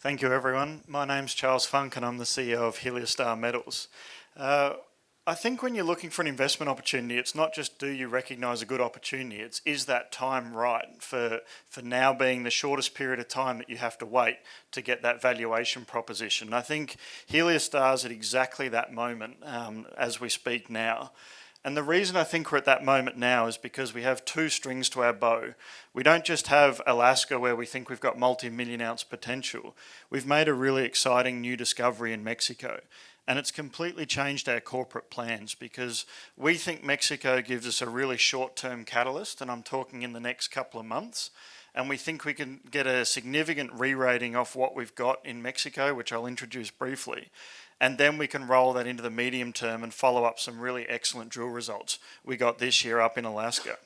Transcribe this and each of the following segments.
Thank you, everyone. My name's Charles Funk and I'm the CEO of Heliostar Metals. I think when you're looking for an investment opportunity, it's not just do you recognise a good opportunity, it's is that time right for now being the shortest period of time that you have to wait to get that valuation proposition. I think Heliostar's at exactly that moment as we speak now. And the reason I think we're at that moment now is because we have two strings to our bow. We don't just have Alaska where we think we've got multi-million ounce potential. We've made a really exciting new discovery in Mexico. And it's completely changed our corporate plans because we think Mexico gives us a really short-term catalyst, and I'm talking in the next couple of months. And we think we can get a significant re-rating off what we've got in Mexico, which I'll introduce briefly. And then we can roll that into the medium term and follow up some really excellent drill results we got this year up in Alaska.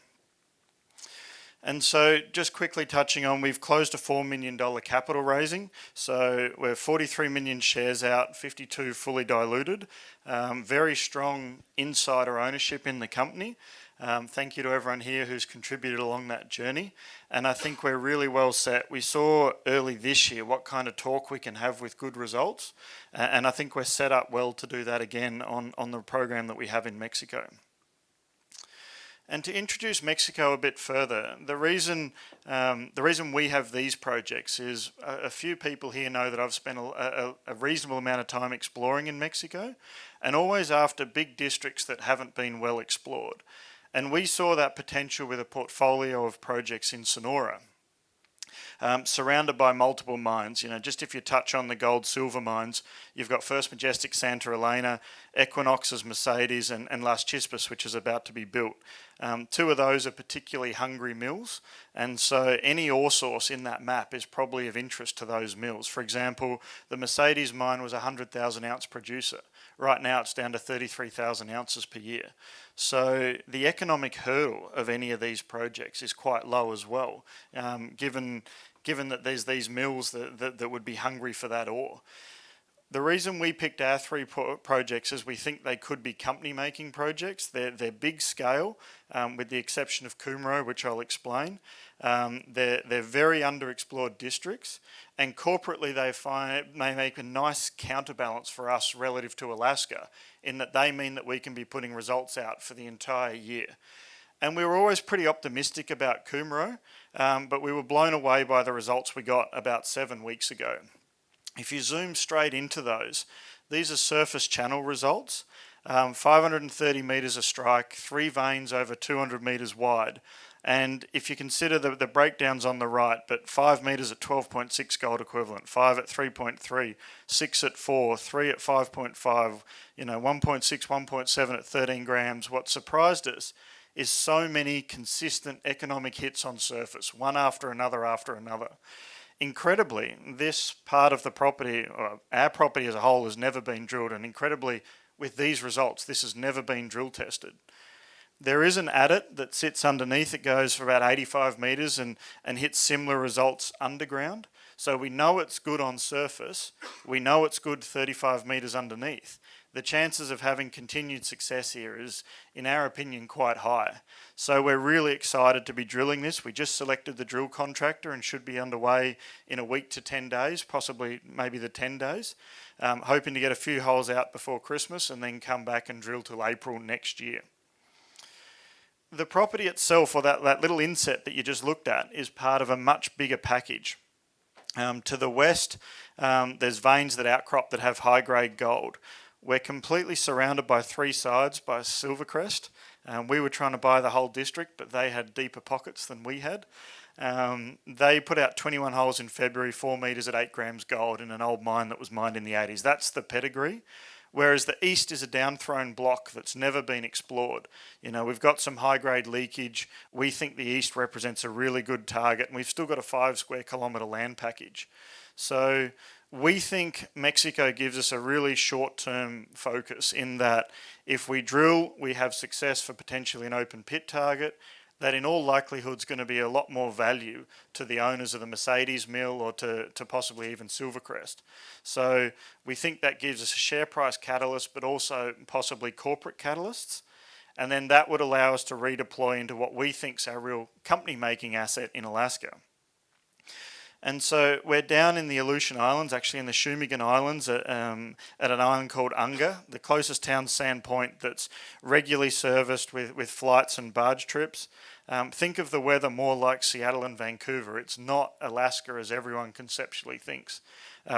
And so just quickly touching on, we've closed a $4 million capital raising. So we're 43 million shares out, 52 fully diluted. Very strong insider ownership in the company. Thank you to everyone here who's contributed along that journey. And I think we're really well set. We saw early this year what kind of talk we can have with good results. And I think we're set up well to do that again on the program that we have in Mexico. And to introduce Mexico a bit further, the reason we have these projects is a few people here know that I've spent a reasonable amount of time exploring in Mexico, and always after big districts that haven't been well explored. And we saw that potential with a portfolio of projects in Sonora, surrounded by multiple mines. You know, just if you touch on the gold silver mines, you've got First Majestic Santa Elena, Equinox's Mercedes, and Las Chispas, which is about to be built. Two of those are particularly hungry mills, and so any ore source in that map is probably of interest to those mills. For example, the Mercedes mine was a 100,000 ounce producer. Right now it's down to 33,000 ounces per year. So the economic hurdle of any of these projects is quite low as well, given that there's these mills that would be hungry for that ore. The reason we picked our three projects is we think they could be company-making projects. They're big scale, with the exception of CUMARO, which I'll explain. They're very underexplored districts, and corporately they make a nice counterbalance for us relative to Alaska, in that they mean that we can be putting results out for the entire year. And we were always pretty optimistic about CUMARO, but we were blown away by the results we got about 7 weeks ago. If you zoom straight into those, these are surface channel results, 530 metres a strike, 3 veins over 200 metres wide. And if you consider the breakdowns on the right, but 5 metres at 12.6 gold equivalent, 5 at 3.3, 6 at 4, 3 at 5.5, 1.6, 1.7 at 13 grams. What surprised us is so many consistent economic hits on surface, one after another after another. Incredibly, this part of the property, or our property as a whole, has never been drilled, and incredibly, with these results, this has never been drill tested. There is an adit that sits underneath. It goes for about 85 metres and hits similar results underground. So we know it's good on surface. We know it's good 35 metres underneath. The chances of having continued success here is, in our opinion, quite high. So we're really excited to be drilling this. We just selected the drill contractor and should be underway in a week to 10 days, possibly maybe the 10 days. Hoping to get a few holes out before Christmas and then come back and drill till April next year. The property itself, or that little inset that you just looked at, is part of a much bigger package. To the west, there's veins that outcrop that have high-grade gold. We're completely surrounded by 3 sides by Silvercrest. We were trying to buy the whole district, but they had deeper pockets than we had. They put out 21 holes in February, 4 metres at 8 grams gold in an old mine that was mined in the 80s. That's the pedigree. Whereas the east is a down-thrown block that's never been explored. We've got some high-grade leakage. We think the east represents a really good target, and we've still got a 5 square kilometre land package. So we think Mexico gives us a really short-term focus in that if we drill, we have success for potentially an open pit target, that in all likelihood is going to be a lot more value to the owners of the Mercedes mill or to possibly even Silvercrest. So we think that gives us a share price catalyst, but also possibly corporate catalysts. And then that would allow us to redeploy into what we think is our real company-making asset in Alaska. And so we're down in the Aleutian Islands, actually in the Shumigan Islands, at an island called UNGA, the closest town, Sandpoint, that's regularly serviced with flights and barge trips. Think of the weather more like Seattle and Vancouver. It's not Alaska as everyone conceptually thinks.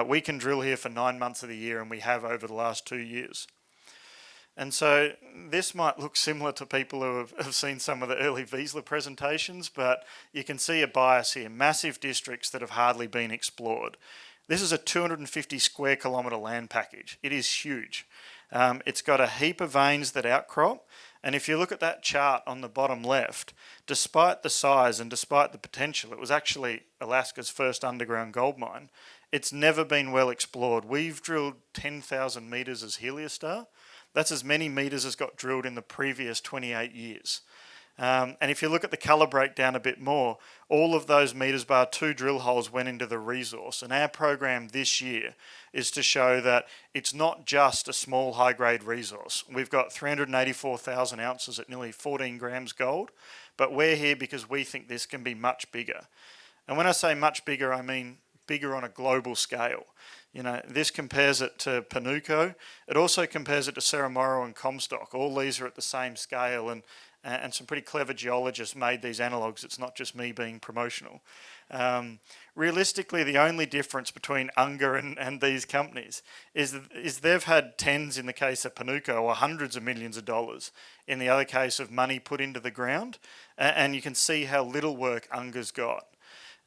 We can drill here for 9 months of the year, and we have over the last 2 years. And so this might look similar to people who have seen some of the early Wiesler presentations, but you can see a bias here. Massive districts that have hardly been explored. This is a 250 square kilometre land package. It is huge. It's got a heap of veins that outcrop. And if you look at that chart on the bottom left, despite the size and despite the potential, it was actually Alaska's first underground gold mine. It's never been well explored. We've drilled 10,000 metres as Heliostar. That's as many metres as got drilled in the previous 28 years. And if you look at the colour breakdown a bit more, all of those metres bar 2 drill holes went into the resource. And our program this year is to show that it's not just a small high-grade resource. We've got 384,000 ounces at nearly 14 grams gold, but we're here because we think this can be much bigger. And when I say much bigger, I mean bigger on a global scale. You know, this compares it to Panuco. It also compares it to Cerramoro and Comstock. All these are at the same scale, and some pretty clever geologists made these analogues. It's not just me being promotional. Realistically, the only difference between UNGA and these companies is they've had tens in the case of Panuco, or hundreds of millions of dollars in the other case of money put into the ground, and you can see how little work UNGA's got.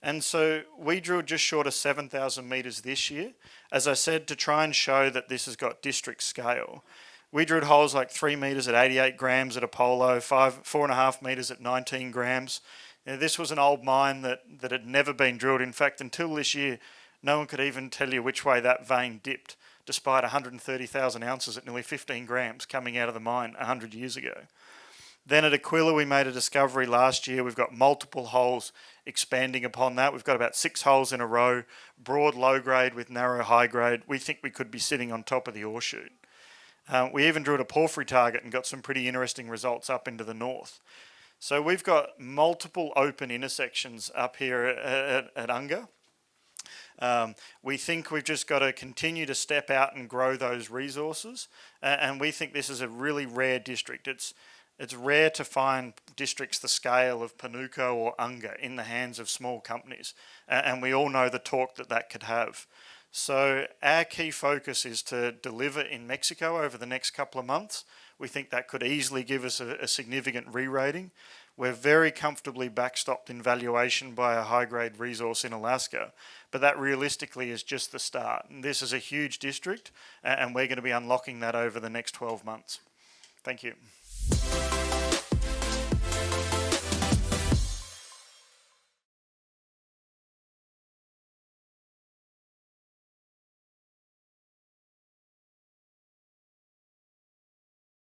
And so we drilled just short of 7,000 metres this year, as I said, to try and show that this has got district scale. We drilled holes like 3 metres at 88 grams at Apollo, 4.5 metres at 19 grams. You know, this was an old mine that had never been drilled. In fact, until this year, no one could even tell you which way that vein dipped, despite 130,000 ounces at nearly 15 grams coming out of the mine 100 years ago. Then at Aquila, we made a discovery last year. We've got multiple holes expanding upon that. We've got about 6 holes in a row, broad low grade with narrow high grade. We think we could be sitting on top of the ore chute. We even drilled a porphyry target and got some pretty interesting results up into the north. So we've got multiple open intersections up here at UNGA. We think we've just got to continue to step out and grow those resources. And we think this is a really rare district. It's rare to find districts the scale of Panuco or UNGA in the hands of small companies, and we all know the torque that could have. So our key focus is to deliver in Mexico over the next couple of months. We think that could easily give us a significant re-rating. We're very comfortably backstopped in valuation by a high-grade resource in Alaska, but that realistically is just the start. And this is a huge district, and we're going to be unlocking that over the next 12 months. Thank you.